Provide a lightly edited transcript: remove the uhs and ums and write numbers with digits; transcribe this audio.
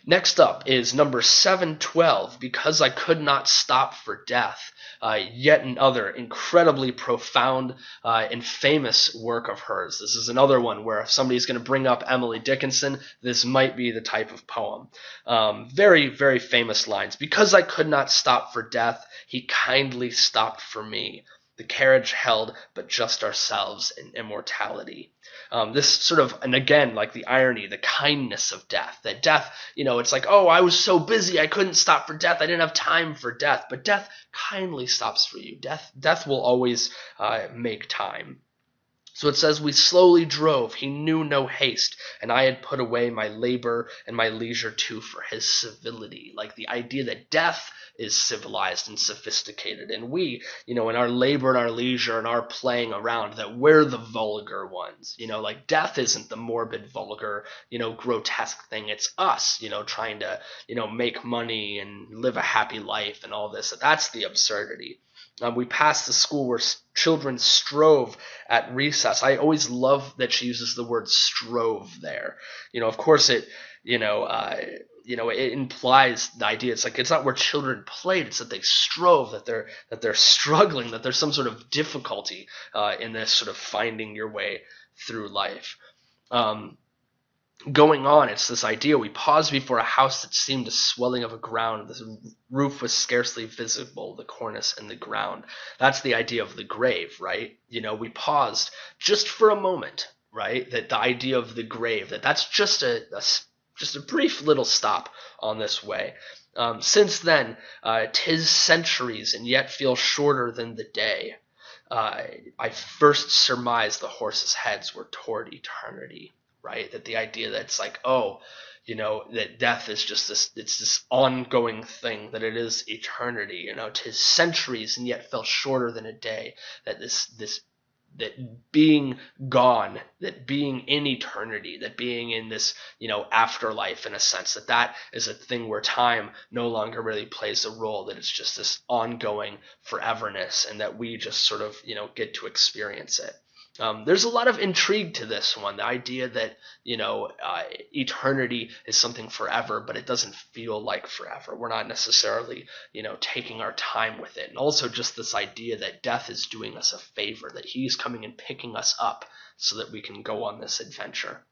Next up is number 712, Because I Could Not Stop for Death. Yet another incredibly profound and famous work of hers. This is another one where if somebody's going to bring up Emily Dickinson, this might be the type of poem. Very, very famous lines. Because I could not stop for death, he kindly stopped for me. The carriage held but just ourselves in immortality. This sort of, and again, like the irony, the kindness of death. That death, it's like, oh, I was so busy, I couldn't stop for death. I didn't have time for death. But death kindly stops for you. Death will always make time. So it says, we slowly drove, he knew no haste, and I had put away my labor and my leisure too for his civility. Like the idea that death is civilized and sophisticated, and we, in our labor and our leisure and our playing around, that we're the vulgar ones. Like death isn't the morbid, vulgar, grotesque thing. It's us, trying to, make money and live a happy life and all this. That's the absurdity. We passed the school where children strove at recess. I always love that she uses the word strove there. Of course it implies the idea. It's like it's not where children played. It's that they strove, that they're struggling, that there's some sort of difficulty in this sort of finding your way through life. Going on, it's this idea. We paused before a house that seemed a swelling of a ground. The roof was scarcely visible, the cornice and the ground. That's the idea of the grave, right? We paused just for a moment, right? That the idea of the grave, that's just a brief little stop on this way. Since then, 'tis centuries and yet feel shorter than the day. I first surmised the horses' heads were toward eternity. Right? That the idea that it's like, that death is just this ongoing thing, that it is eternity, 'tis centuries and yet fell shorter than a day, that that being gone, that being in eternity, that being in this, afterlife, in a sense, that is a thing where time no longer really plays a role, that it's just this ongoing foreverness, and that we just sort of, get to experience it. There's a lot of intrigue to this one, the idea that, eternity is something forever, but it doesn't feel like forever. We're not necessarily, taking our time with it. And also just this idea that death is doing us a favor, that he's coming and picking us up so that we can go on this adventure.